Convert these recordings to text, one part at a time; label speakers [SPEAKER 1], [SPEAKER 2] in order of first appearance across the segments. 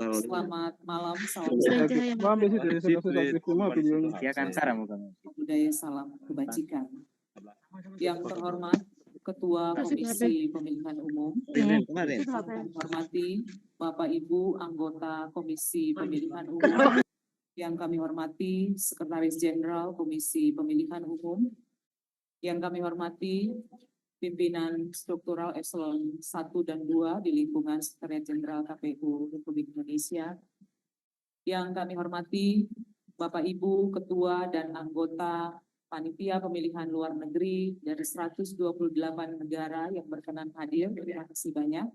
[SPEAKER 1] Selamat malam, salam budaya, salam kebajikan. Yang terhormat Ketua Komisi Pemilihan Umum, yang kami hormati Bapak Ibu anggota Komisi Pemilihan Umum, yang kami hormati Sekretaris Jenderal Komisi Pemilihan Umum, yang kami hormati pimpinan struktural eselon 1 dan 2 di lingkungan Sekretariat Jenderal KPU Republik Indonesia, yang kami hormati Bapak Ibu Ketua dan anggota Panitia Pemilihan Luar Negeri dari 128 negara yang berkenan hadir, terima kasih banyak.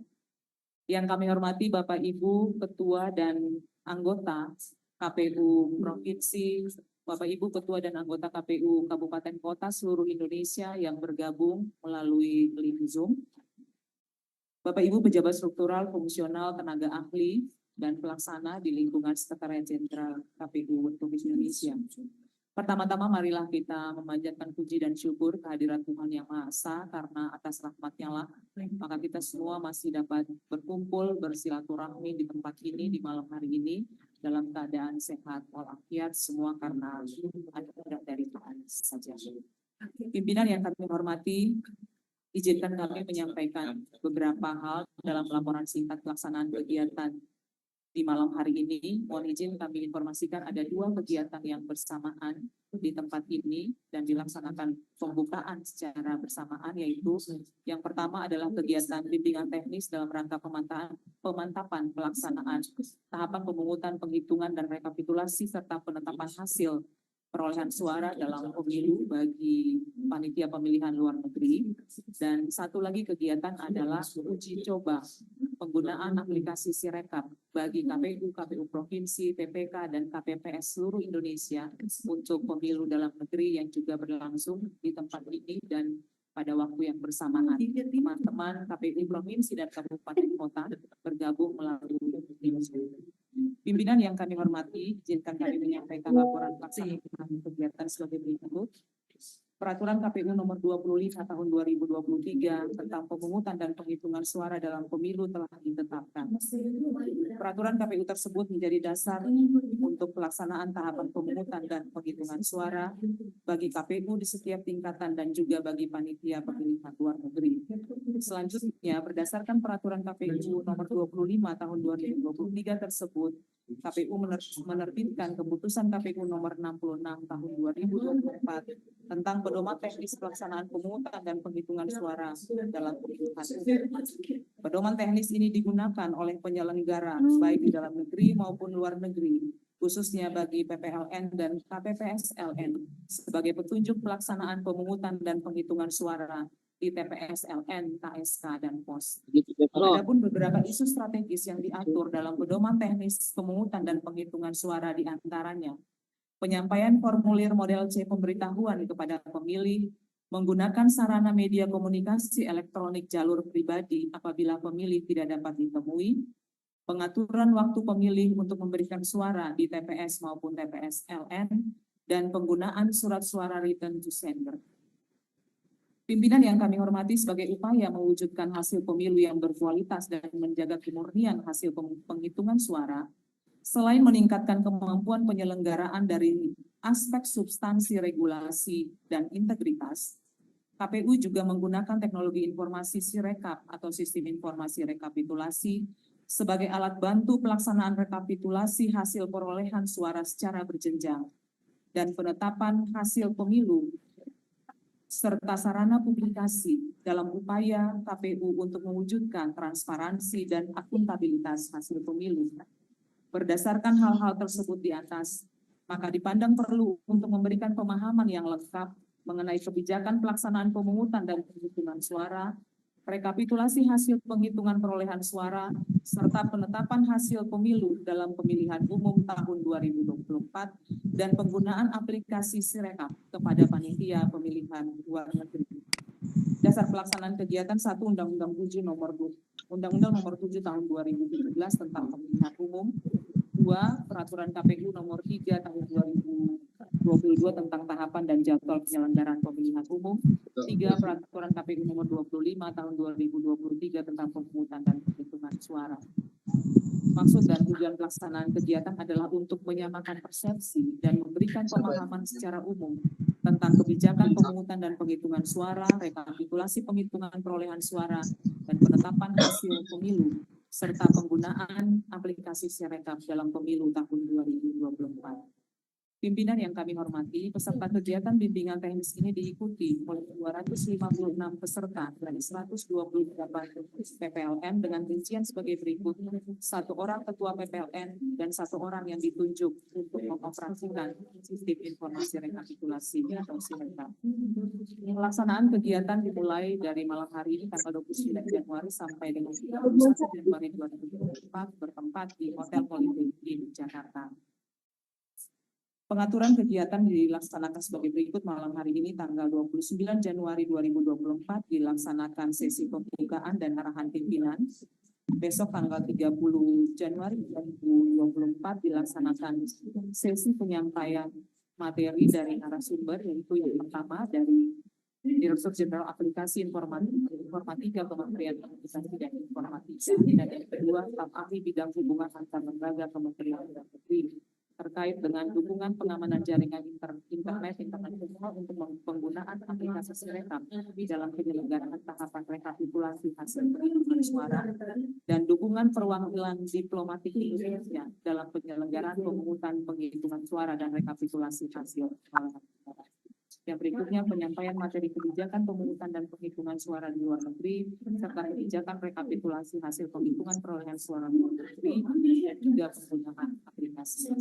[SPEAKER 1] Yang kami hormati Bapak Ibu Ketua dan anggota KPU Provinsi, Bapak Ibu Ketua dan anggota KPU Kabupaten Kota seluruh Indonesia yang bergabung melalui link Zoom. Bapak Ibu pejabat struktural, fungsional, tenaga ahli, dan pelaksana di lingkungan Sekretariat Jenderal KPU Republik Indonesia. Pertama-tama marilah kita memanjatkan puji dan syukur kehadirat Tuhan Yang Maha Esa, karena atas rahmat-Nya lah maka kita semua masih dapat berkumpul bersilaturahmi di tempat ini di malam hari ini dalam keadaan sehat walafiat, semua karena anugerah dari Tuhan saja. Pimpinan yang kami hormati, izinkan kami menyampaikan beberapa hal dalam laporan singkat pelaksanaan kegiatan di malam hari ini. Mohon izin kami informasikan ada 2 kegiatan yang bersamaan di tempat ini dan dilaksanakan pembukaan secara bersamaan, yaitu yang pertama adalah kegiatan bimbingan teknis dalam rangka pemantapan pelaksanaan tahapan pemungutan, penghitungan, dan rekapitulasi serta penetapan hasil perolehan suara dalam pemilu bagi panitia pemilihan luar negeri. Dan satu lagi kegiatan adalah uji coba penggunaan aplikasi Sirekap bagi KPU, KPU Provinsi, TPK, dan KPPS seluruh Indonesia untuk pemilu dalam negeri yang juga berlangsung di tempat ini dan pada waktu yang bersamaan. Teman-teman KPU Provinsi dan Kabupaten Kota bergabung melalui pimpinan yang kami hormati, izinkan kami menyampaikan laporan pelaksanaan kegiatan sebagai berikut. Peraturan KPU nomor 25 tahun 2023 tentang pemungutan dan penghitungan suara dalam pemilu telah ditetapkan. Peraturan KPU tersebut menjadi dasar untuk pelaksanaan tahapan pemungutan dan penghitungan suara bagi KPU di setiap tingkatan dan juga bagi panitia pemilihan luar negeri. Selanjutnya, berdasarkan peraturan KPU nomor 25 tahun 2023 tersebut, KPU menerbitkan keputusan KPU nomor 66 tahun 2024 tentang pedoman teknis pelaksanaan pemungutan dan penghitungan suara dalam pemilihan. Pedoman teknis ini digunakan oleh penyelenggara baik di dalam negeri maupun luar negeri, khususnya bagi PPLN dan KPPSLN sebagai petunjuk pelaksanaan pemungutan dan penghitungan suara di TPS, LN, KSK, dan POS. Adapun beberapa isu strategis yang diatur dalam pedoman teknis pemungutan dan penghitungan suara di antaranya penyampaian formulir model C pemberitahuan kepada pemilih menggunakan sarana media komunikasi elektronik jalur pribadi apabila pemilih tidak dapat ditemui, pengaturan waktu pemilih untuk memberikan suara di TPS maupun TPS LN, dan penggunaan surat suara return to sender. Pimpinan yang kami hormati, sebagai upaya mewujudkan hasil pemilu yang berkualitas dan menjaga kemurnian hasil penghitungan suara, selain meningkatkan kemampuan penyelenggaraan dari aspek substansi regulasi dan integritas, KPU juga menggunakan teknologi informasi Sirekap atau sistem informasi rekapitulasi sebagai alat bantu pelaksanaan rekapitulasi hasil perolehan suara secara berjenjang dan penetapan hasil pemilu serta sarana publikasi dalam upaya KPU untuk mewujudkan transparansi dan akuntabilitas hasil pemilu. Berdasarkan hal-hal tersebut di atas, maka dipandang perlu untuk memberikan pemahaman yang lengkap mengenai kebijakan pelaksanaan pemungutan dan penghitungan suara, rekapitulasi hasil penghitungan perolehan suara, serta penetapan hasil pemilu dalam pemilihan umum tahun 2024 dan penggunaan aplikasi Sirekap kepada panitia pemilihan luar negeri. Dasar pelaksanaan kegiatan 1 Undang-Undang 7 nomor 7 tahun 2017 tentang pemilihan umum, 2 Peraturan KPU nomor 3 tahun 2022 tentang tahapan dan jadwal penyelenggaraan pemilihan umum, 3 Peraturan KPU nomor 25 tahun 2023 tentang pemungutan dan penghitungan suara. Maksud dan tujuan pelaksanaan kegiatan adalah untuk menyamakan persepsi dan memberikan pemahaman secara umum tentang kebijakan pemungutan dan penghitungan suara, rekapitulasi penghitungan perolehan suara, dan penetapan hasil pemilu, serta penggunaan aplikasi Sirekap dalam pemilu tahun 2024. Pimpinan yang kami hormati, peserta kegiatan bimbingan teknis ini diikuti oleh 256 peserta dari 128 PPLN dengan rincian sebagai berikut: 1 orang ketua PPLN dan 1 orang yang ditunjuk untuk mengoperasikan sistem informasi rekapitulasi atau Sirekap. Pelaksanaan kegiatan dimulai dari malam hari ini tanggal 29 Januari sampai dengan 31 Januari 2024 bertempat di Hotel Politeknik di Jakarta. Pengaturan kegiatan dilaksanakan sebagai berikut. Malam hari ini tanggal 29 Januari 2024 dilaksanakan sesi pembukaan dan arahan pimpinan. Besok tanggal 30 Januari 2024 dilaksanakan sesi penyampaian materi dari narasumber, yaitu yang pertama dari Direktur Jenderal Aplikasi Informatika Kementerian Komunikasi dan Informatika, dan yang kedua staf ahli bidang hubungan antar lembaga Kementerian Dalam Negeri terkait dengan dukungan pengamanan jaringan internet internasional untuk penggunaan aplikasi Sirekap dalam penyelenggaraan tahapan rekapitulasi hasil penghitungan suara dan dukungan perwakilan diplomatik Indonesia dalam penyelenggaraan pemungutan penghitungan suara dan rekapitulasi hasil suara. Yang berikutnya penyampaian materi kebijakan pemungutan dan penghitungan suara di luar negeri serta kebijakan rekapitulasi hasil penghitungan perolehan suara di luar negeri dan juga penggunaan aplikasi.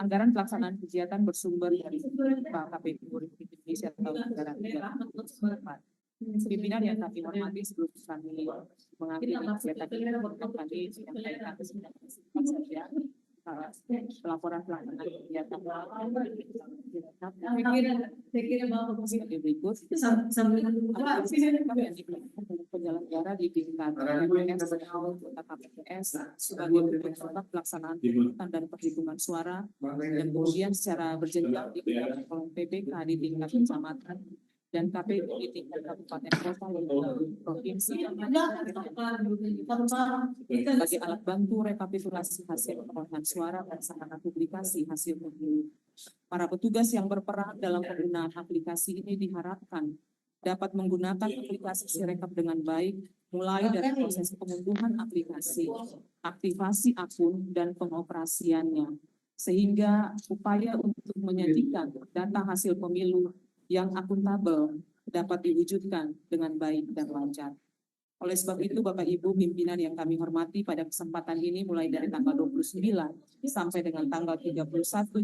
[SPEAKER 1] Anggaran pelaksanaan kegiatan bersumber dari KPU Republik Indonesia tahun anggaran 2024. Pimpinan yang kami hormati, sebelum kami mengakhiri kegiatan ini, kami menyampaikan saja pelaporan pelaksanaan kegiatan berikut. Penyelenggara di tingkat KPPS sebagai peserta pelaksanaan pemungutan dan perhitungan suara, dan kemudian secara berjenjang di tingkat PPK di tingkat kecamatan dan KPU di tingkat kabupaten kota dan provinsi sebagai alat bantu rekapitulasi hasil perolehan suara dan sarana publikasi hasil pemilu. Para petugas yang berperan dalam penggunaan aplikasi ini diharapkan dapat menggunakan aplikasi Sirekap dengan baik, mulai dari proses pengunduhan aplikasi, aktivasi akun, dan pengoperasiannya, sehingga upaya untuk menyajikan data hasil pemilu yang akuntabel dapat diwujudkan dengan baik dan lancar. Oleh sebab itu, Bapak Ibu pimpinan yang kami hormati, pada kesempatan ini mulai dari tanggal 29 sampai dengan tanggal 31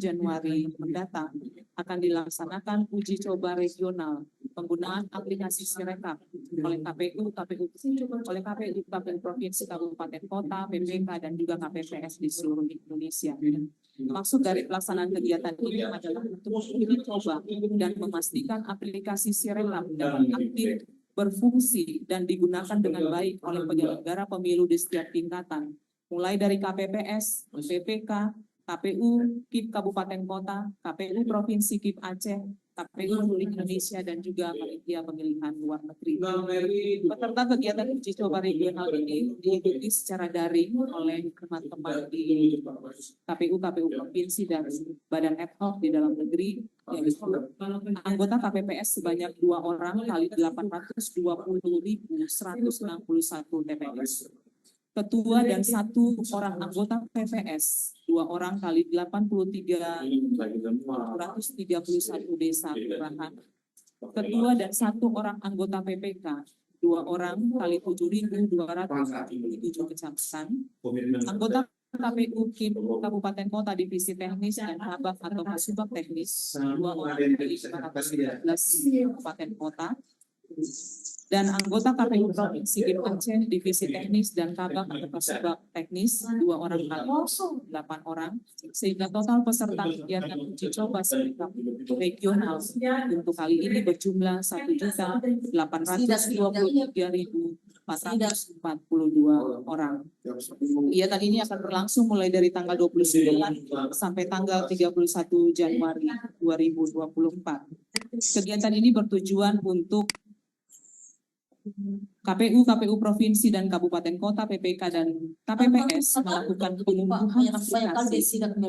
[SPEAKER 1] Januari mendatang akan dilaksanakan uji coba regional penggunaan aplikasi Sirekap oleh KPU Provinsi, Kabupaten Kota, PPK, dan juga KPPS di seluruh Indonesia. Maksud dari pelaksanaan kegiatan ini adalah untuk uji coba dan memastikan aplikasi Sirekap dapat aktif, berfungsi, dan digunakan dengan baik oleh penyelenggara pemilu di setiap tingkatan, mulai dari KPPS, PPK, KPU KIP Kabupaten Kota, KPU Provinsi KIP Aceh, KPU Republik Indonesia, dan juga panitia pemilihan luar negeri. Peserta kegiatan uji coba regional ini diikuti secara daring oleh teman-teman di KPU Provinsi dan Badan ad hoc di dalam negeri, yaitu anggota KPPS sebanyak 2 orang kali 820.161 TPS. Ketua dan 1 orang anggota PPS, 2 orang kali 83.131 desa kelurahan. Ketua dan 1 orang anggota PPK, 2 orang kali 7.277 kecamatan. Anggota KPU KIP Kabupaten Kota Divisi Teknis dan Kabak atau Kasubag Teknis, 2 orang kali 513 Kabupaten Kota. Dan anggota KPU Provinsi KIP Aceh Divisi Teknis dan Kabak atau Kasubag Teknis, 2 orang kali 8 orang, sehingga total peserta kegiatan uji coba Sirekap regional untuk kali ini berjumlah 1.423.442 orang. Kegiatan ini akan berlangsung mulai dari tanggal 29 sampai tanggal 31 Januari 2024. Kegiatan ini bertujuan untuk KPU Provinsi dan Kabupaten Kota, PPK dan KPPS melakukan pengunduhan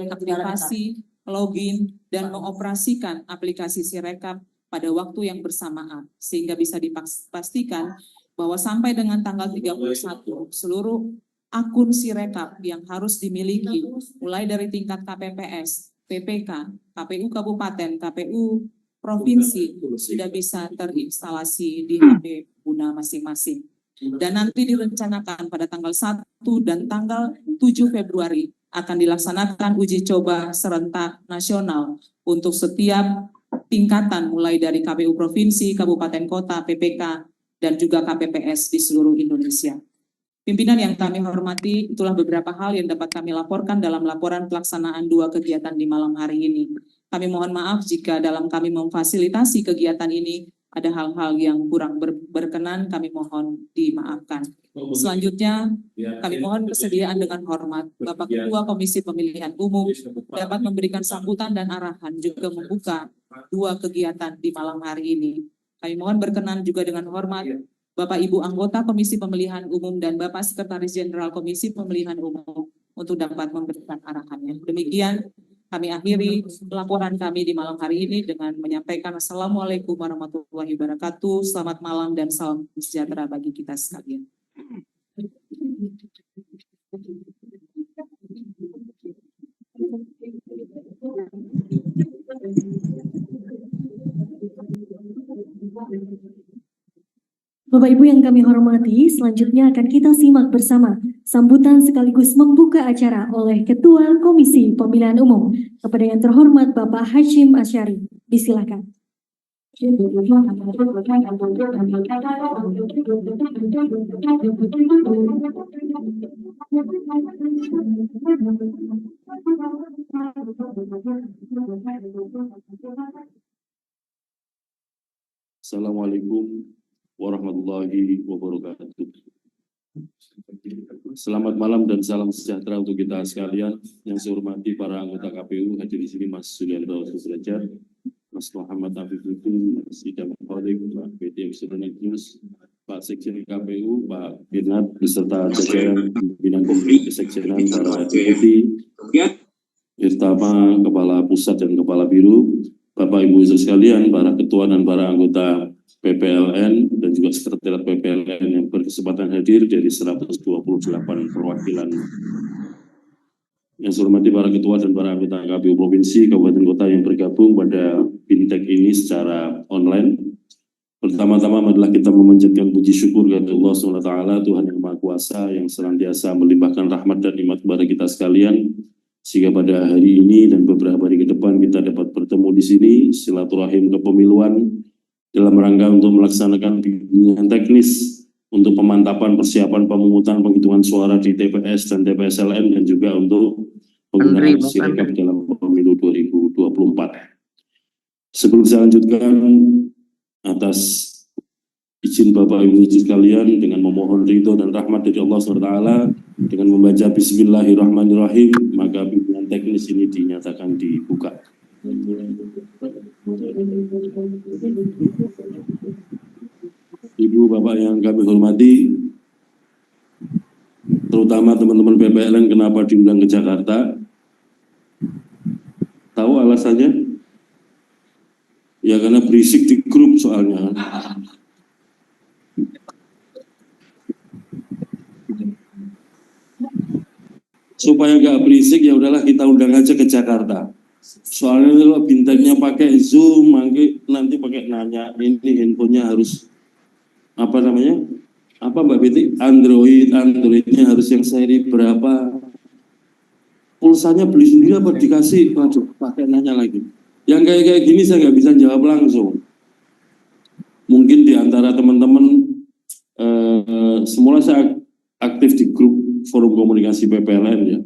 [SPEAKER 1] aplikasi, login, dan mengoperasikan aplikasi Sirekap pada waktu yang bersamaan, sehingga bisa dipastikan bahwa sampai dengan tanggal 31 seluruh akun Sirekap yang harus dimiliki mulai dari tingkat KPPS, PPK, KPU Kabupaten, KPU Provinsi sudah bisa terinstalasi di HP guna masing-masing. Dan nanti direncanakan pada tanggal 1 dan tanggal 7 Februari akan dilaksanakan uji coba serentak nasional untuk setiap tingkatan mulai dari KPU Provinsi, Kabupaten Kota, PPK, dan juga KPPS di seluruh Indonesia. Pimpinan yang kami hormati, itulah beberapa hal yang dapat kami laporkan dalam laporan pelaksanaan 2 kegiatan di malam hari ini. Kami mohon maaf jika dalam kami memfasilitasi kegiatan ini ada hal-hal yang kurang berkenan, kami mohon dimaafkan. Selanjutnya, kami mohon kesediaan dengan hormat Bapak Ketua Komisi Pemilihan Umum dapat memberikan sambutan dan arahan juga membuka 2 kegiatan di malam hari ini. Kami mohon berkenan juga dengan hormat Bapak Ibu anggota Komisi Pemilihan Umum dan Bapak Sekretaris Jenderal Komisi Pemilihan Umum untuk dapat memberikan arahannya. Demikian kami akhiri laporan kami di malam hari ini dengan menyampaikan Assalamualaikum warahmatullahi wabarakatuh. Selamat malam dan salam sejahtera bagi kita sekalian.
[SPEAKER 2] Bapak Ibu yang kami hormati, selanjutnya akan kita simak bersama sambutan sekaligus membuka acara oleh Ketua Komisi Pemilihan Umum kepada yang terhormat Bapak Hashim Asyari. Disilakan.
[SPEAKER 3] Assalamualaikum warahmatullahi wabarakatuh. Selamat malam dan salam sejahtera untuk kita sekalian. Yang saya hormati para anggota KPU hadir di sini, Mas Sulianto Sudrajat, Mas Muhammad Afifuddin, Mas Idam Kholik, Pak BDM Sudrajat, Pak Sekjen KPU, Pak Birnat, beserta jajaran pimpinan komisi kesekjenan, para deputi, Irtama, Kepala Pusat dan Kepala Biro, Bapak Ibu sekalian, para ketua dan para anggota PPLN dan juga sekretariat PPLN yang berkesempatan hadir dari 128 perwakilan. Yang saya hormati para ketua dan para anggota KPU Provinsi, Kabupaten Kota yang bergabung pada Bintek ini secara online. Pertama-tama adalah kita memanjatkan puji syukur kepada Allah SWT, Tuhan yang Maha Kuasa, yang senantiasa melimpahkan rahmat dan nikmat kepada kita sekalian, sehingga pada hari ini dan beberapa hari ke depan kita dapat bertemu di sini, silaturahim kepemiluan, dalam rangka untuk melaksanakan bimbingan teknis untuk pemantapan persiapan pemungutan penghitungan suara di TPS dan TPSLN dan juga untuk penggunaan Sirekap dalam pemilu 2024. Sebelum saya lanjutkan, atas izin Bapak Ibu sekalian dengan memohon ridho dan rahmat dari Allah SWT dengan membaca Bismillahirrahmanirrahim, maka bimbingan teknis ini dinyatakan dibuka. Ibu Bapak yang kami hormati, terutama teman-teman PPLN, kenapa diundang ke Jakarta? Tahu alasannya? Ya karena berisik di grup soalnya. Supaya nggak berisik, ya udahlah kita undang aja ke Jakarta. Soalnya kalau Binteknya pakai Zoom, nanti pakai nanya ini handphonenya harus apa namanya? Apa Mbak Betty? Androidnya harus yang seri berapa? Pulsanya beli sendiri apa dikasih? Waduh, pakai nanya lagi. Yang kayak gini saya nggak bisa jawab langsung. Mungkin di antara teman-teman semula saya aktif di grup forum komunikasi PPLN ya.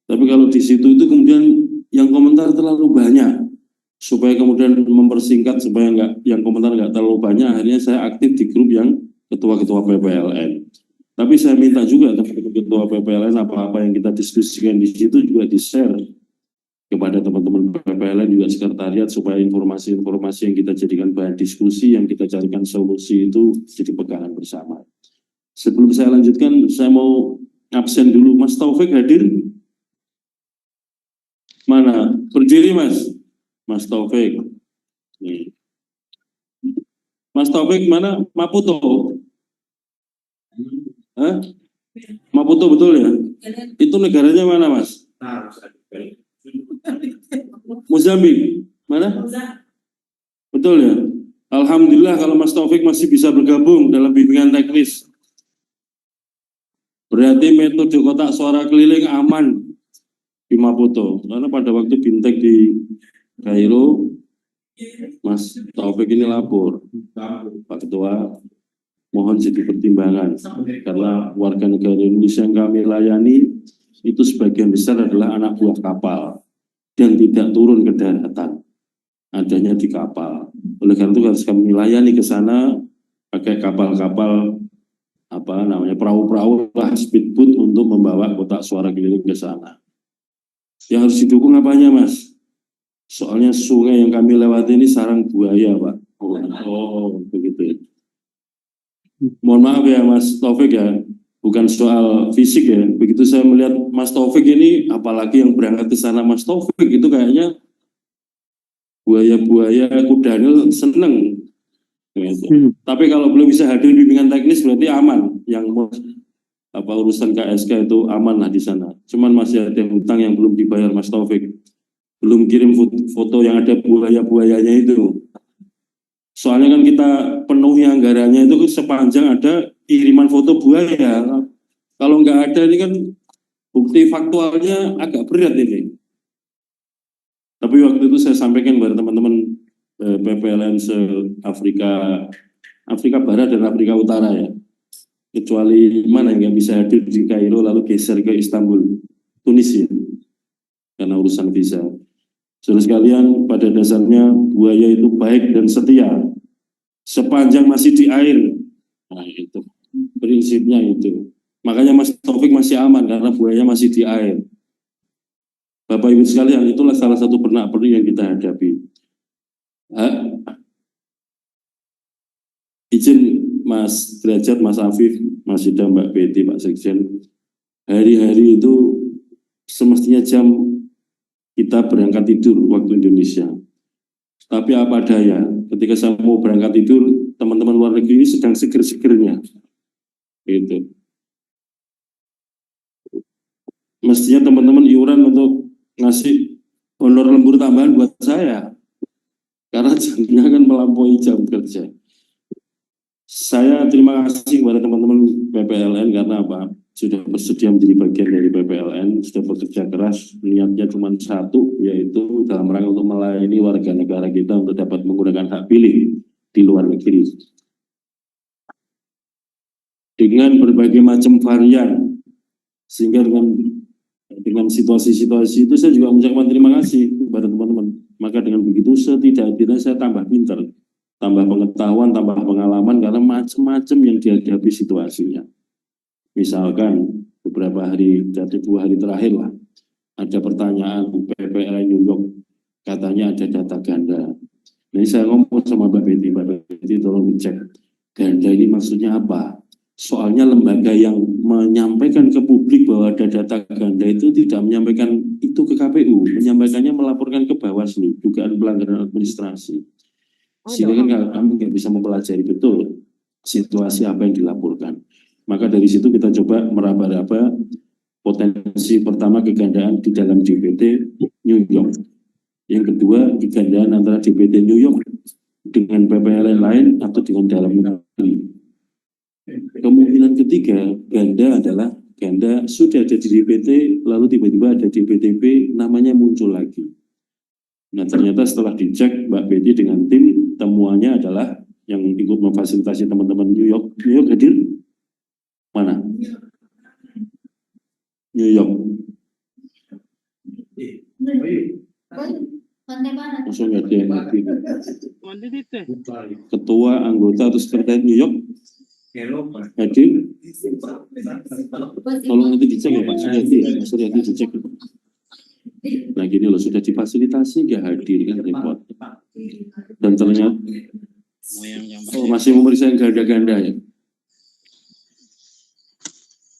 [SPEAKER 3] Tapi kalau di situ itu kemudian yang komentar terlalu banyak, supaya kemudian mempersingkat supaya yang komentar nggak terlalu banyak, akhirnya saya aktif di grup yang ketua-ketua PPLN. Tapi saya minta juga kepada ketua PPLN apa-apa yang kita diskusikan di situ juga di-share kepada teman-teman PPLN juga sekretariat supaya informasi-informasi yang kita jadikan bahan diskusi, yang kita carikan solusi itu jadi pegangan bersama. Sebelum saya lanjutkan, saya mau absen dulu. Mas Taufik hadir? Mana? Berdiri Mas. Mas Taufik. Nih. Mas Taufik mana? Maputo. Hah? Maputo betul ya? Itu negaranya mana Mas? Mozambik. Mana? Betul ya? Alhamdulillah kalau Mas Taufik masih bisa bergabung dalam bimbingan teknis. Berarti metode kotak suara keliling aman di Maputo. Karena pada waktu bintek di Kairo, Mas Taufik ini lapor, Pak Ketua, mohon jadi pertimbangan. Karena warga negara Indonesia yang kami layani, itu sebagian besar adalah anak buah kapal dan tidak turun ke daratan, adanya di kapal. Oleh karena itu harus kami layani ke sana pakai kapal-kapal perahu-perahu lah, speedboat untuk membawa kotak suara keliling ke sana. Yang harus didukung apanya Mas? Soalnya sungai yang kami lewati ini sarang buaya Pak. Oh begitu. Mohon maaf ya Mas Taufik ya, bukan soal fisik ya. Begitu saya melihat Mas Taufik ini, apalagi yang berangkat ke sana Mas Taufik itu kayaknya buaya-buaya kudanil seneng. Gitu. Tapi kalau belum bisa hadir bimbingan teknis berarti aman. Yang urusan KSK itu aman lah di sana. Cuman masih ada hutang yang belum dibayar Mas Taufik. Belum kirim foto yang ada buaya-buayanya itu. Soalnya kan kita penuhi anggarannya itu sepanjang ada kiriman foto buaya. Kalau nggak ada ini kan bukti faktualnya agak berat ini. Tapi waktu itu saya sampaikan kepada teman-teman PPLN Afrika Barat dan Afrika Utara ya. Kecuali mana yang nggak bisa hadir di Kairo lalu geser ke Istanbul, Tunisia. Karena urusan visa. Saudara sekalian, pada dasarnya buaya itu baik dan setia sepanjang masih di air. Nah itu prinsipnya itu. Makanya Mas Taufik masih aman karena buaya masih di air. Bapak Ibu sekalian, itulah salah satu pernak-pernik yang kita hadapi. Izin Mas Derajat, Mas Afif, Mas Ida, Mbak Betty, Pak Sekjen, hari-hari itu semestinya jam kita berangkat tidur waktu Indonesia. Tapi apa daya, ketika saya mau berangkat tidur, teman-teman luar negeri ini sedang seger-segernya. Gitu. Mestinya teman-teman iuran untuk ngasih honor lembur tambahan buat saya. Karena jamnya kan melampaui jam kerja. Saya terima kasih kepada teman-teman PPLN karena apa? Sudah bersedia menjadi bagian dari PPLN, sudah bekerja keras, niatnya cuma satu, yaitu dalam rangka untuk melayani warga negara kita untuk dapat menggunakan hak pilih di luar negeri. Dengan berbagai macam varian, sehingga dengan situasi-situasi itu saya juga mengucapkan terima kasih kepada teman-teman. Maka dengan begitu setidak-tidaknya saya tambah pintar, tambah pengetahuan, tambah pengalaman, karena macam-macam yang dihadapi situasinya. Misalkan beberapa hari, 2 hari terakhir lah, ada pertanyaan PPLN New York, katanya ada data ganda. Nah saya ngomong sama Mbak Betty tolong dicek, ganda ini maksudnya apa? Soalnya lembaga yang menyampaikan ke publik bahwa ada data ganda itu tidak menyampaikan itu ke KPU, menyampaikannya melaporkan ke Bawaslu, dugaan pelanggaran administrasi. Sehingga kan kami nggak bisa mempelajari betul situasi apa yang dilaporkan. Maka dari situ kita coba meraba-raba potensi pertama kegandaan di dalam DPT New York. Yang kedua kegandaan antara DPT New York dengan PPLN lain atau dengan dalam negeri. Kemungkinan ketiga ganda adalah ganda sudah ada di DPT lalu tiba-tiba ada di DPTP namanya muncul lagi. Nah ternyata setelah dicek Mbak Betty dengan tim, temuannya adalah yang ikut memfasilitasi teman-teman New York hadir? Mana? New York. Langsung ada yang hadir. Ketua, anggota, atau sekretariat New York hadir? Tolong nanti dicek ya Pak Suryadi dicek. Nah gini loh, sudah difasilitasi nggak hadir kan repot. Dan ternyata masih memeriksa yang ganda-ganda ya.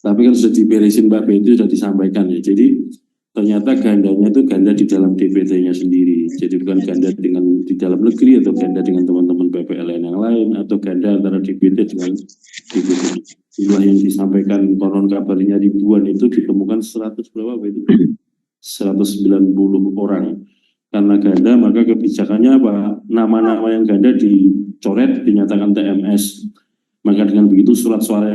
[SPEAKER 3] Tapi kan sudah diberesin Mbak Betty, sudah disampaikan ya. Jadi ternyata gandanya itu ganda di dalam DPT-nya sendiri. Jadi bukan ganda dengan di dalam negeri atau ganda dengan teman-teman PPLN yang lain atau ganda antara DPT dengan DPT. Jumlah yang disampaikan konon kabarnya ribuan itu ditemukan 100 berapa itu? 190 orang. Karena ganda maka kebijakannya apa? Nama-nama yang ganda dicoret dinyatakan TMS. Maka dengan begitu surat suara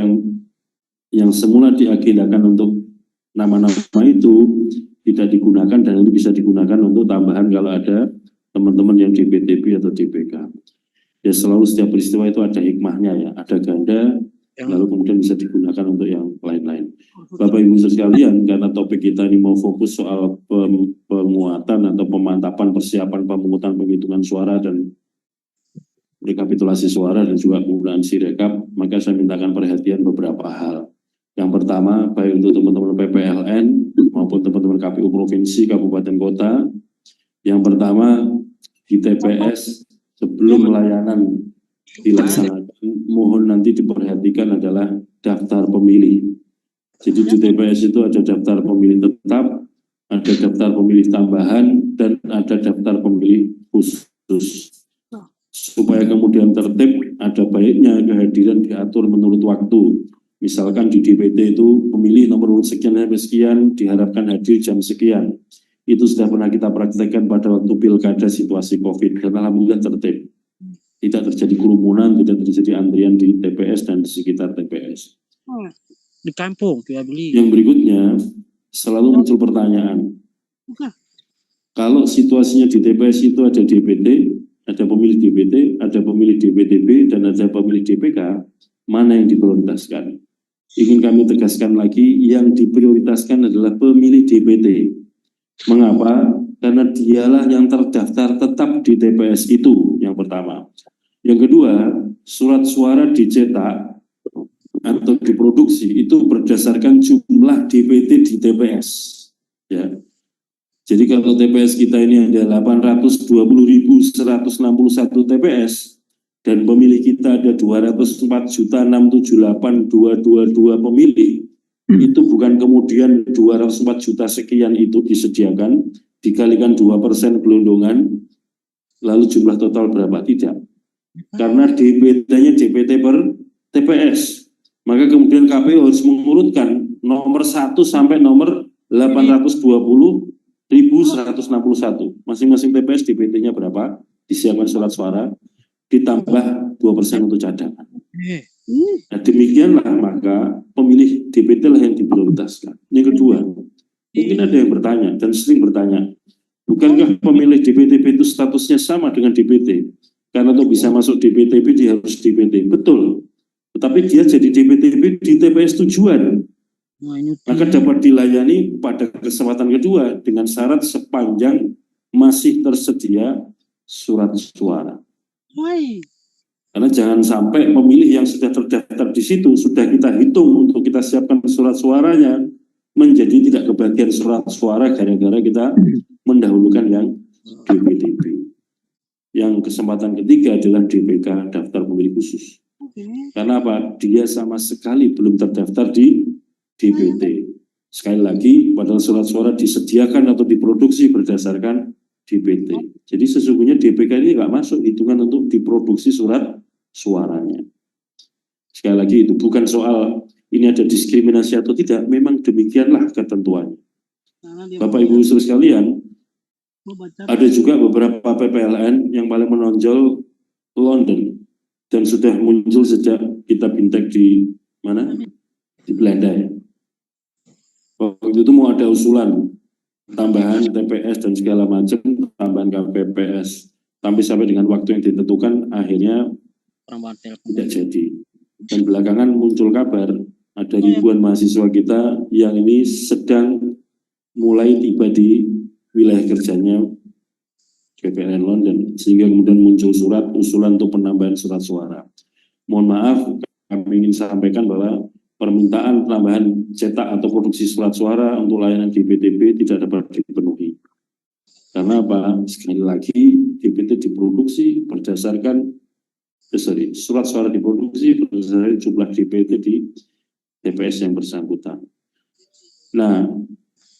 [SPEAKER 3] yang semula diagendakan untuk nama-nama itu tidak digunakan dan ini bisa digunakan untuk tambahan kalau ada teman-teman yang DPTB atau DPK. Ya selalu setiap peristiwa itu ada hikmahnya ya, ada ganda lalu kemudian bisa digunakan untuk yang lain-lain. Bapak Ibu sekalian, karena topik kita ini mau fokus soal penguatan atau pemantapan persiapan pemungutan penghitungan suara dan rekapitulasi suara dan juga penggunaan Sirekap, maka saya mintakan perhatian beberapa hal. Yang pertama, baik untuk teman-teman PPLN maupun teman-teman KPU Provinsi, Kabupaten, Kota. Yang pertama, di TPS sebelum layanan dilaksanakan, mohon nanti diperhatikan adalah daftar pemilih. Jadi di TPS itu ada daftar pemilih tetap, ada daftar pemilih tambahan, dan ada daftar pemilih khusus. Supaya kemudian tertib, ada baiknya kehadiran diatur menurut waktu. Misalkan di DPT itu pemilih nomor urut sekian sampai sekian diharapkan hadir jam sekian. Itu sudah pernah kita praktekkan pada waktu pilkada situasi COVID dan alhamdulillah tertib. Tidak terjadi kerumunan, tidak terjadi antrian di TPS dan di sekitar TPS.
[SPEAKER 4] Di kampung dia beli.
[SPEAKER 3] Yang berikutnya selalu muncul pertanyaan. Kalau situasinya di TPS itu ada DPT, ada pemilih DPT, ada pemilih DPTB dan ada pemilih DPK, mana yang diprioritaskan? Ingin kami tegaskan lagi, yang diprioritaskan adalah pemilih DPT. Mengapa? Karena dialah yang terdaftar tetap di TPS itu, yang pertama. Yang kedua, surat suara dicetak atau diproduksi itu berdasarkan jumlah DPT di TPS. Ya. Jadi kalau TPS kita ini ada 820.161 TPS, dan pemilih kita ada 204.678.222 pemilih, itu bukan kemudian 204 juta sekian itu disediakan, dikalikan 2% gelondongan, lalu jumlah total berapa? Tidak. Karena DPT-nya DPT per TPS. Maka kemudian KPU harus mengurutkan nomor 1 sampai nomor 820.161. Masing-masing TPS DPT-nya berapa? Disiapkan surat suara, ditambah 2% untuk cadangan. Nah, demikianlah maka pemilih DPT lah yang diprioritaskan. Yang kedua, mungkin ada yang bertanya dan sering bertanya, bukankah pemilih DPTB itu statusnya sama dengan DPT? Karena untuk bisa masuk DPTB dia harus DPT. Betul. Tetapi dia jadi DPTB di TPS tujuan. Maka dapat dilayani pada kesempatan kedua dengan syarat sepanjang masih tersedia surat suara. Karena jangan sampai pemilih yang sudah terdaftar di situ sudah kita hitung untuk kita siapkan surat suaranya menjadi tidak kebagian surat suara gara-gara kita mendahulukan yang DPTB. Yang kesempatan ketiga adalah DPK, daftar pemilih khusus. Karena apa? Dia sama sekali belum terdaftar di DPT. Sekali lagi, padahal surat suara disediakan atau diproduksi berdasarkan DPT. Jadi sesungguhnya DPK ini nggak masuk hitungan untuk diproduksi surat suaranya. Sekali lagi itu bukan soal ini ada diskriminasi atau tidak, memang demikianlah ketentuannya. Bapak Ibu Saudara sekalian, ada juga beberapa PPLN yang paling menonjol London dan sudah muncul sejak kita bintek di mana? Di Belanda ya. Waktu itu mau ada usulan tambahan TPS dan segala macam, tambahan KPPS, sampai dengan waktu yang ditentukan akhirnya tidak jadi. Dan belakangan muncul kabar ada ribuan mahasiswa kita yang ini sedang mulai tiba di wilayah kerjanya PPLN London, sehingga kemudian muncul surat usulan untuk penambahan surat suara. Mohon maaf, kami ingin sampaikan bahwa permintaan penambahan cetak atau produksi surat suara untuk layanan DPTB tidak dapat dipenuhi. Karena apa? Sekali lagi DPT diproduksi berdasarkan surat suara diproduksi berdasarkan jumlah DPT di TPS yang bersangkutan. Nah,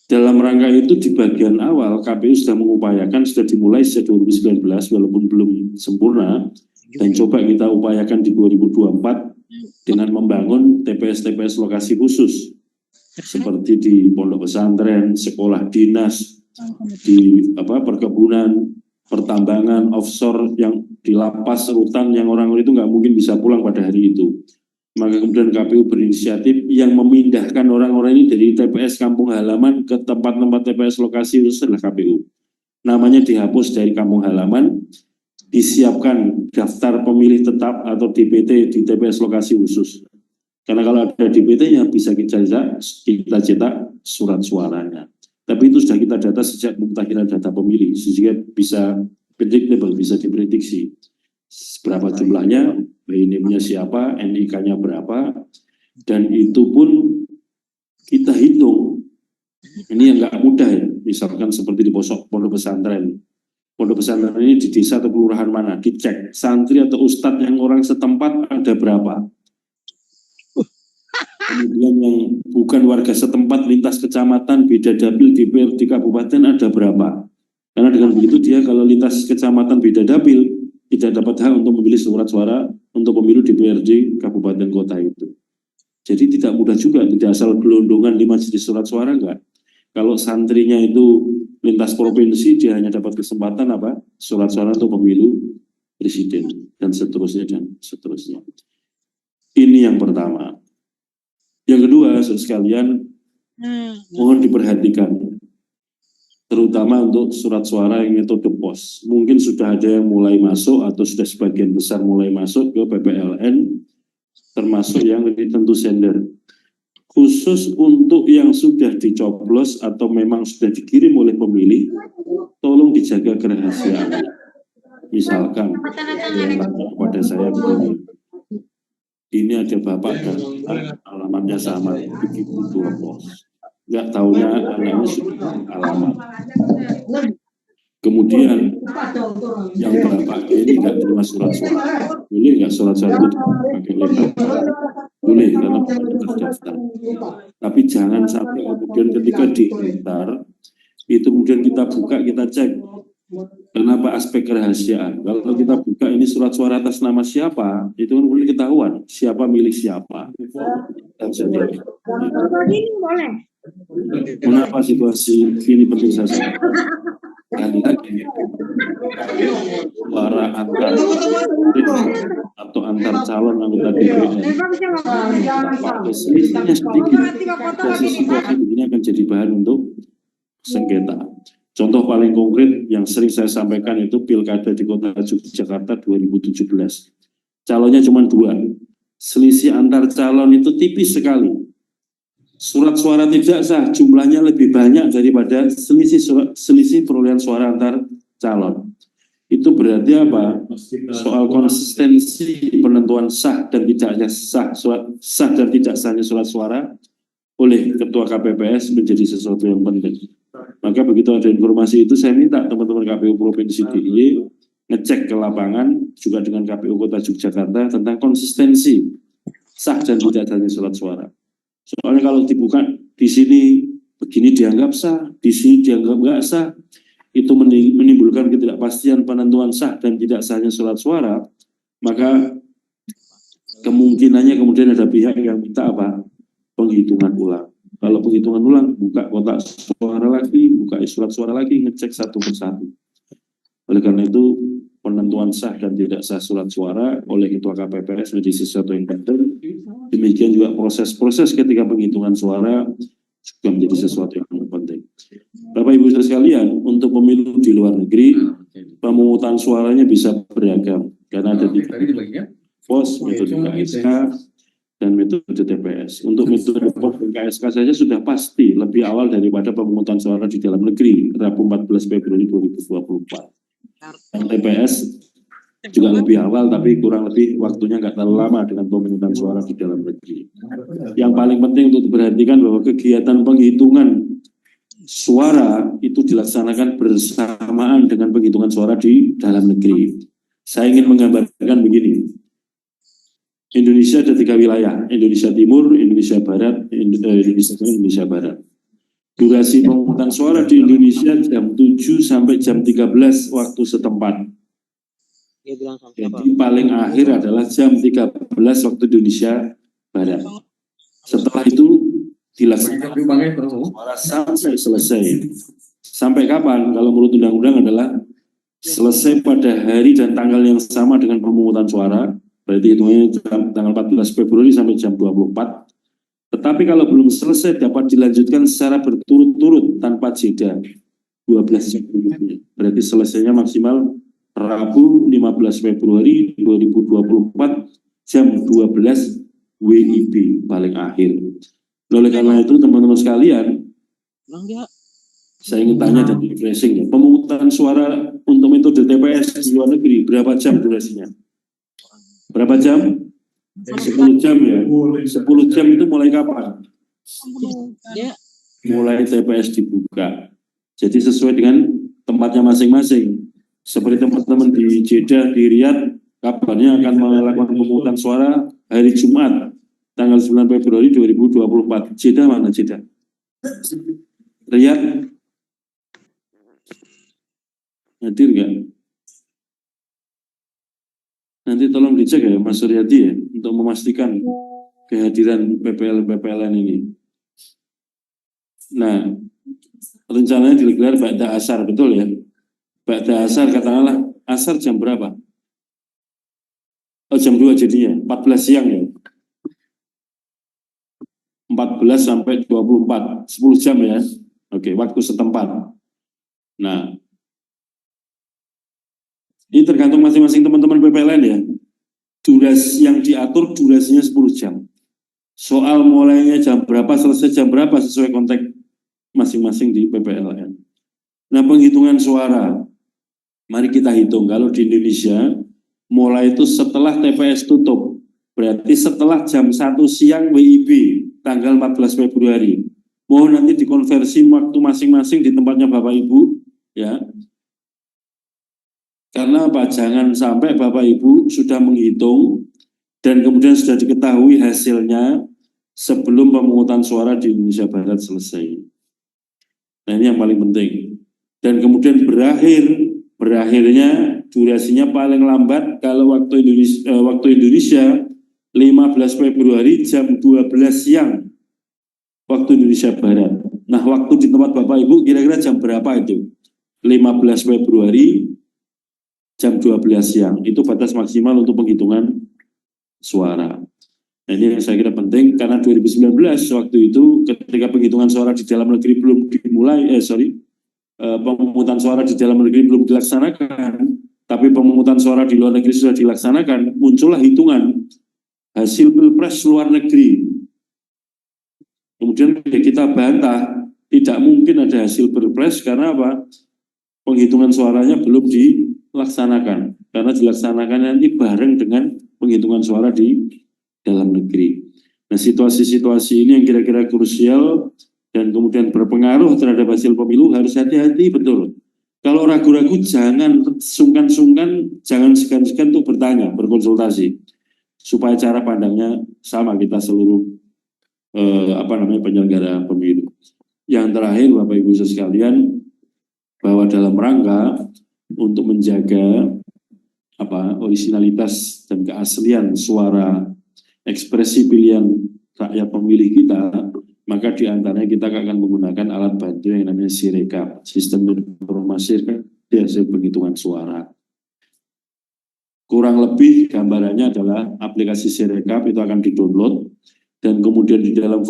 [SPEAKER 3] dalam rangka itu di bagian awal KPU sudah mengupayakan, sudah dimulai sejak 2019 walaupun belum sempurna, dan coba kita upayakan di 2024 dengan membangun TPS-TPS lokasi khusus seperti di pondok pesantren, sekolah dinas, di perkebunan, pertambangan, offshore, yang di lapas, rutan, yang orang itu nggak mungkin bisa pulang pada hari itu. Maka kemudian KPU berinisiatif yang memindahkan orang-orang ini dari TPS kampung halaman ke tempat-tempat TPS lokasi khusus adalah KPU. Namanya dihapus dari kampung halaman, disiapkan daftar pemilih tetap atau DPT di TPS lokasi khusus. Karena kalau ada DPT-nya bisa kita cetak surat suaranya. Tapi itu sudah kita data sejak pemutakhiran data pemilih, sehingga bisa predictable, bisa diprediksi berapa jumlahnya, BNIM-nya siapa, NIK-nya berapa, dan itu pun kita hitung. Ini yang nggak mudah ya, misalkan seperti di pondok pesantren. Pondok pesantren ini di desa atau kelurahan mana, dicek santri atau ustadz yang orang setempat ada berapa. Kemudian yang bukan warga setempat lintas kecamatan, beda dapil di kabupaten ada berapa. Karena dengan begitu dia kalau lintas kecamatan beda dapil tidak dapat hak untuk memilih surat suara untuk pemilu DPRD kabupaten kota itu. Jadi tidak mudah juga, tidak asal gelondongan 5 jenis surat suara enggak. Kalau santrinya itu lintas provinsi, dia hanya dapat kesempatan surat suara untuk pemilu presiden dan seterusnya dan seterusnya. Ini yang pertama. Yang kedua, saudara sekalian, mohon diperhatikan, terutama untuk surat suara yang metode pos. Mungkin sudah ada yang mulai masuk atau sudah sebagian besar mulai masuk ke PPLN, termasuk yang tentu sender. Khusus untuk yang sudah dicoblos atau memang sudah dikirim oleh pemilih, tolong dijaga kerahasiaan. Misalkan, yang pada saya begini, ini ada bapak dan alamatnya sama, begitu dua pos. Nggak tahunya anaknya sudah alamat. Kemudian yang bapak ini nggak terima surat suara. Boleh nggak surat suara itu pakai lebar? Boleh, karena terdaftar. Tapi jangan sampai kemudian ketika didaftar, itu kemudian kita buka, kita cek. Kenapa aspek kerahasiaan? Kalau kita buka ini surat suara atas nama siapa, itu kan boleh ketahuan siapa milik siapa. Kenapa situasi ini penting saya sampaikan? Lagi suara antar atau antar calon anggota DPR, selisihnya sedikit, situasi ini akan jadi bahan untuk sengketa. Contoh paling konkret yang sering saya sampaikan itu Pilkada di Kota Yogyakarta 2017. Calonnya cuma 2. Selisih antar calon itu tipis sekali. Surat suara tidak sah jumlahnya lebih banyak daripada selisih perolehan suara antar calon. Itu berarti apa? Soal konsistensi penentuan sah dan tidaknya sah dan tidak sahnya surat suara oleh Ketua KPPS menjadi sesuatu yang penting. Maka begitu ada informasi itu, saya minta teman-teman KPU Provinsi DIY ngecek ke lapangan juga dengan KPU Kota Yogyakarta tentang konsistensi sah dan tidak sahnya surat suara. Soalnya kalau dibuka di sini begini dianggap sah, di sini dianggap nggak sah, itu menimbulkan ketidakpastian penentuan sah dan tidak sahnya surat suara. Maka kemungkinannya kemudian ada pihak yang minta penghitungan ulang. Kalau penghitungan ulang, buka kotak suara lagi, buka surat suara lagi, ngecek satu persatu. Oleh karena itu, penentuan sah dan tidak sah surat suara oleh Ketua KPPS menjadi sesuatu yang penting. Demikian juga proses-proses ketika penghitungan suara juga menjadi sesuatu yang penting. Bapak Ibu saudara sekalian, untuk pemilu di luar negeri, pemungutan suaranya bisa beragam. Karena ada 3 pos, metode KSK, dan metode TPS. Untuk metode pos dan KSK saja sudah pasti lebih awal daripada pemungutan suara di dalam negeri, Rabu 14 Februari 2024. Dan TPS juga lebih awal, tapi kurang lebih waktunya nggak terlalu lama dengan pemungutan suara di dalam negeri. Yang paling penting untuk diperhatikan bahwa kegiatan penghitungan suara itu dilaksanakan bersamaan dengan penghitungan suara di dalam negeri. Saya ingin menggambarkan begini. Indonesia ada 3 wilayah, Indonesia Timur, Indonesia Barat, Indonesia Tengah, Indonesia Barat. Durasi pemungutan suara di Indonesia jam 7 sampai jam 13 waktu setempat.
[SPEAKER 4] Dia bilang sama siapa?
[SPEAKER 3] Jadi paling akhir adalah jam 13 waktu Indonesia Barat. Setelah itu dilaksanakan suara sampai selesai. Sampai kapan? Kalau menurut undang-undang adalah selesai pada hari dan tanggal yang sama dengan pemungutan suara. Berarti hitungannya tanggal 14 Februari sampai jam 24. Tetapi kalau belum selesai dapat dilanjutkan secara berturut-turut tanpa jeda 12 jam berikutnya. Berarti selesainya maksimal Rabu 15 Februari 2024 jam 12 WIB paling akhir. Oleh karena itu teman-teman sekalian, saya ingin tanya dan refreshing ya. Pemungutan suara untuk metode TPS di luar negeri berapa jam durasinya? Berapa jam? 10 jam ya. 10 jam itu mulai kapan? Mulai TPS dibuka. Jadi sesuai dengan tempatnya masing-masing. Seperti teman-teman di Jeddah, di Riyadh, kabarnya akan melakukan pemungutan suara hari Jumat, tanggal 9 Februari 2024. Jeddah mana Jeddah? Riyadh? Hadir nggak? Nanti tolong dicek ya Mas Suryadi ya, untuk memastikan kehadiran PPLN ini. Nah, rencananya digelar ba'da asar, betul ya? Ba'da asar, katakanlah asar jam berapa? Oh, jam 2 jadinya, 14 siang ya? 14 sampai 24, 10 jam ya? Oke, waktu setempat. Nah, ini tergantung masing-masing teman-teman PPLN ya. Durasi yang diatur durasinya 10 jam. Soal mulainya jam berapa, selesai jam berapa sesuai konteks masing-masing di PPLN. Nah, penghitungan suara. Mari kita hitung, kalau di Indonesia mulai itu setelah TPS tutup. Berarti setelah jam 1 siang WIB tanggal 14 Februari. Mohon nanti dikonversi waktu masing-masing di tempatnya Bapak Ibu ya. Karena apa? Jangan sampai Bapak Ibu sudah menghitung dan kemudian sudah diketahui hasilnya sebelum pemungutan suara di Indonesia Barat selesai. Nah, ini yang paling penting. Dan kemudian berakhirnya durasinya paling lambat kalau waktu Indonesia 15 Februari jam 12 siang waktu Indonesia Barat. Nah, waktu di tempat Bapak Ibu kira-kira jam berapa itu? 15 Februari jam 12 siang, itu batas maksimal untuk penghitungan suara. Nah, ini yang saya kira penting, karena 2019 waktu itu ketika penghitungan suara di dalam negeri belum dimulai, pemungutan suara di dalam negeri belum dilaksanakan, tapi pemungutan suara di luar negeri sudah dilaksanakan, muncullah hitungan hasil pilpres luar negeri. Kemudian kita bantah, tidak mungkin ada hasil pilpres karena apa? Penghitungan suaranya belum dilaksanakan, karena dilaksanakan nanti bareng dengan penghitungan suara di dalam negeri. Nah, situasi-situasi ini yang kira-kira krusial dan kemudian berpengaruh terhadap hasil pemilu harus hati-hati betul. Kalau ragu-ragu jangan sungkan-sungkan, jangan segan-segan untuk bertanya, berkonsultasi, supaya cara pandangnya sama kita seluruh penyelenggara pemilu. Yang terakhir, Bapak Ibu sekalian, bahwa dalam rangka untuk menjaga originalitas dan keaslian suara ekspresi pilihan rakyat pemilih kita, maka diantaranya kita akan menggunakan alat bantu yang namanya Sirekap, sistem informasi di hasil penghitungan suara. Kurang lebih gambarannya adalah aplikasi Sirekap itu akan di-download, dan kemudian di dalam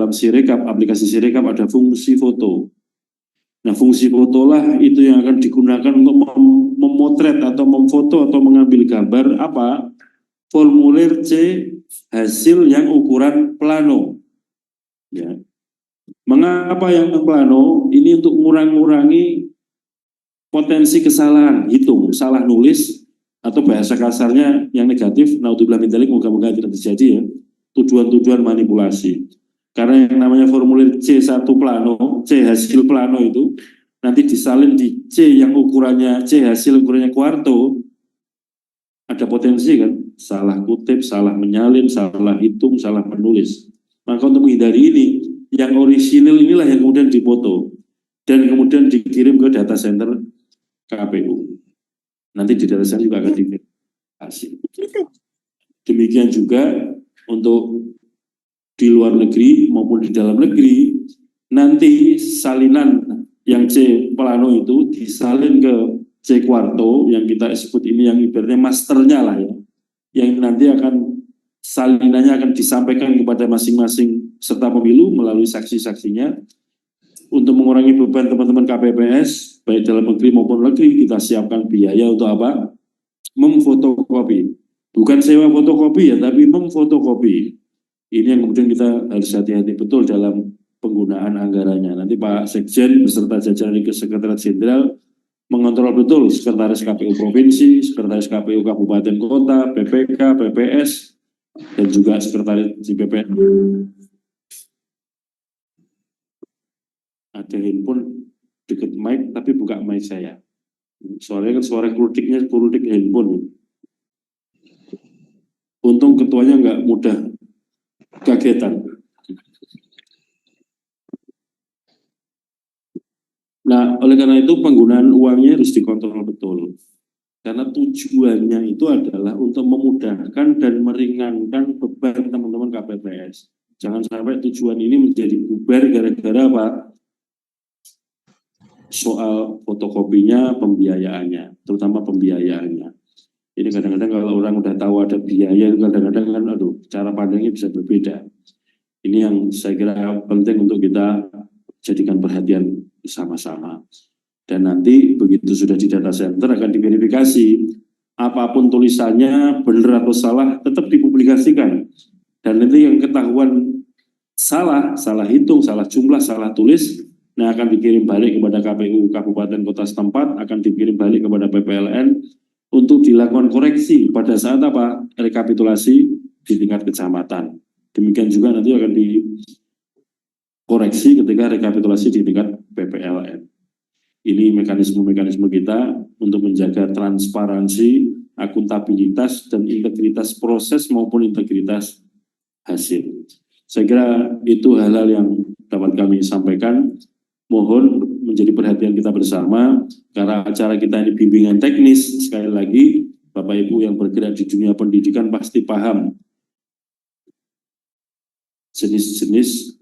[SPEAKER 3] Sirekap, aplikasi Sirekap ada fungsi foto. Nah, fungsi fotolah itu yang akan digunakan untuk memotret atau memfoto atau mengambil gambar formulir C hasil yang ukuran plano. Ya. Mengapa yang plano? Ini untuk mengurangi potensi kesalahan hitung, salah nulis, atau bahasa kasarnya yang negatif, naudzubillah min dzalik, moga-moga tidak terjadi ya, tujuan-tujuan manipulasi. Karena yang namanya formulir C1 plano, C hasil plano itu nanti disalin di C yang ukurannya C hasil ukurannya kuarto, ada potensi kan, salah kutip, salah menyalin, salah hitung, salah menulis. Maka untuk menghindari ini, yang orisinil inilah yang kemudian dipoto dan kemudian dikirim ke data center KPU. Nanti di data center juga akan diverifikasi. Demikian juga untuk di luar negeri maupun di dalam negeri, nanti salinan yang C plano itu disalin ke C kuarto yang kita sebut ini yang ibaratnya masternya lah ya, yang nanti akan salinannya akan disampaikan kepada masing-masing peserta pemilu melalui saksi-saksinya. Untuk mengurangi beban teman-teman KPPS baik dalam negeri maupun negeri, kita siapkan biaya untuk apa? Memfotokopi, bukan sewa fotokopi ya, tapi memfotokopi. Ini yang kemudian kita harus hati-hati betul dalam penggunaan anggarannya. Nanti Pak Sekjen beserta jajaran Sekretariat Jenderal mengontrol betul Sekretaris KPU Provinsi, Sekretaris KPU Kabupaten Kota, PPK, PPS, dan juga Sekretaris JPPN. Ada handphone deket mic, tapi buka mic saya. Suaranya kan suara kerudik handphone. Untung ketuanya nggak mudah kagetan. Nah, oleh karena itu penggunaan uangnya harus dikontrol betul. Karena tujuannya itu adalah untuk memudahkan dan meringankan beban teman-teman KPPS. Jangan sampai tujuan ini menjadi bubar gara-gara apa? Soal fotokopinya, pembiayaannya, terutama pembiayaannya. Ini kadang-kadang kalau orang udah tahu ada biaya, kadang-kadang kan, aduh, cara pandangnya bisa berbeda. Ini yang saya kira penting untuk kita jadikan perhatian bersama-sama. Dan nanti begitu sudah di data center akan diverifikasi. Apapun tulisannya, benar atau salah, tetap dipublikasikan. Dan nanti yang ketahuan salah hitung, salah jumlah, salah tulis, nah akan dikirim balik kepada KPU Kabupaten Kota setempat, akan dikirim balik kepada PPLN untuk dilakukan koreksi pada saat apa? Rekapitulasi di tingkat kecamatan. Demikian juga nanti akan dikoreksi ketika rekapitulasi di tingkat PPLN. Ini mekanisme-mekanisme kita untuk menjaga transparansi, akuntabilitas, dan integritas proses maupun integritas hasil. Saya kira itu hal-hal yang dapat kami sampaikan. Mohon menjadi perhatian kita bersama, karena acara kita ini bimbingan teknis. Sekali lagi, Bapak Ibu yang bergerak di dunia pendidikan pasti paham jenis-jenis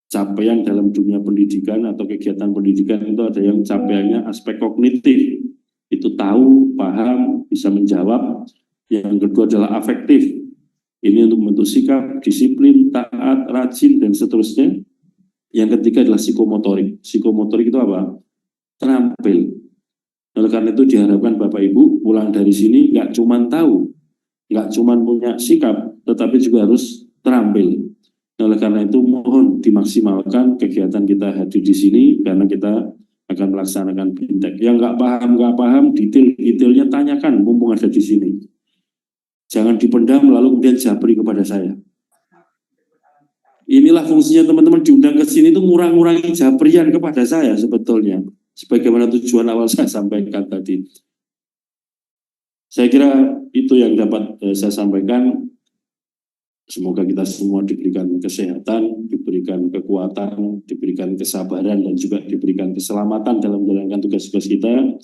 [SPEAKER 3] capaian dalam dunia pendidikan atau kegiatan pendidikan. Itu ada yang capaiannya aspek kognitif, itu tahu, paham, bisa menjawab. Yang kedua adalah afektif, ini untuk membentuk sikap, disiplin, taat, rajin, dan seterusnya. Yang ketiga adalah psikomotorik. Psikomotorik itu apa? Terampil. Oleh karena itu diharapkan Bapak Ibu pulang dari sini nggak cuma tahu, nggak cuma punya sikap, tetapi juga harus terampil. Oleh karena itu mohon dimaksimalkan kegiatan kita hadir di sini, karena kita akan melaksanakan bintek. Yang nggak paham, detailnya tanyakan mumpung ada di sini. Jangan dipendam lalu kemudian japri kepada saya. Inilah fungsinya teman-teman diundang ke sini itu ngurang-ngurangi japrian kepada saya sebetulnya. Sebagaimana tujuan awal saya sampaikan tadi. Saya kira itu yang dapat saya sampaikan. Semoga kita semua diberikan kesehatan, diberikan kekuatan, diberikan kesabaran, dan juga diberikan keselamatan dalam menjalankan tugas-tugas kita.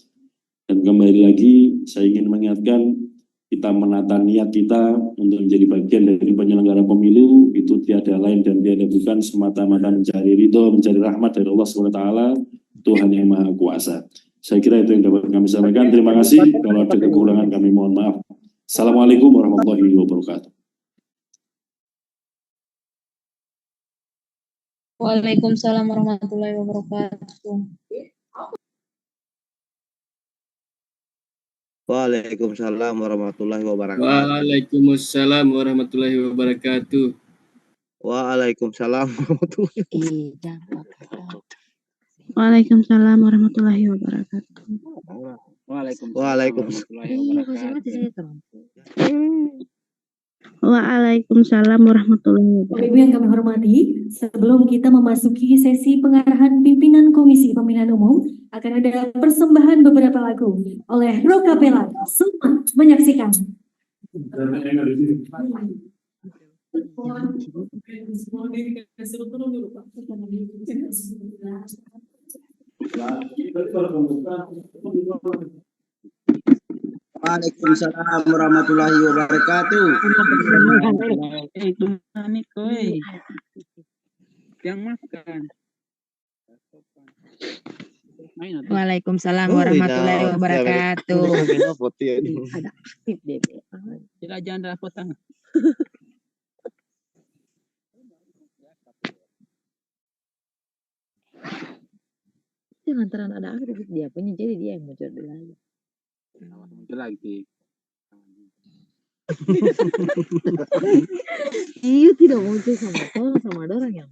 [SPEAKER 3] Dan kembali lagi, saya ingin mengingatkan, kita menata niat kita untuk menjadi bagian dari penyelenggara pemilu, itu tiada lain dan tiada bukan semata-mata mencari ridho, mencari rahmat dari Allah SWT, Tuhan yang Maha Kuasa. Saya kira itu yang dapat kami sampaikan. Terima kasih. Kalau ada kekurangan kami mohon maaf. Assalamualaikum warahmatullahi wabarakatuh.
[SPEAKER 5] Waalaikumsalam warahmatullahi wabarakatuh.
[SPEAKER 4] Waalaikumsalam warahmatullahi wabarakatuh.
[SPEAKER 6] Waalaikumsalam warahmatullahi wabarakatuh.
[SPEAKER 4] Waalaikumsalam warahmatullahi wabarakatuh.
[SPEAKER 7] Waalaikumsalam warahmatullahi wabarakatuh.
[SPEAKER 4] Waalaikumsalam warahmatullahi wabarakatuh.
[SPEAKER 7] Waalaikumsalam warahmatullahi
[SPEAKER 2] Bapak
[SPEAKER 7] wabarakatuh.
[SPEAKER 2] Ibu yang kami hormati, sebelum kita memasuki sesi pengarahan pimpinan Komisi Pemilihan Umum, akan ada persembahan beberapa lagu oleh Rokapela. Selamat menyaksikan.
[SPEAKER 4] Waalaikumsalam warahmatullahi wabarakatuh.
[SPEAKER 8] Waalaikumsalam
[SPEAKER 4] Oh,
[SPEAKER 8] warahmatullahi
[SPEAKER 4] ina.
[SPEAKER 8] wabarakatuh. Itu lantaran ada aku dia punya, jadi dia yang muncul lagi. Iya, tidak muncul sama orang yang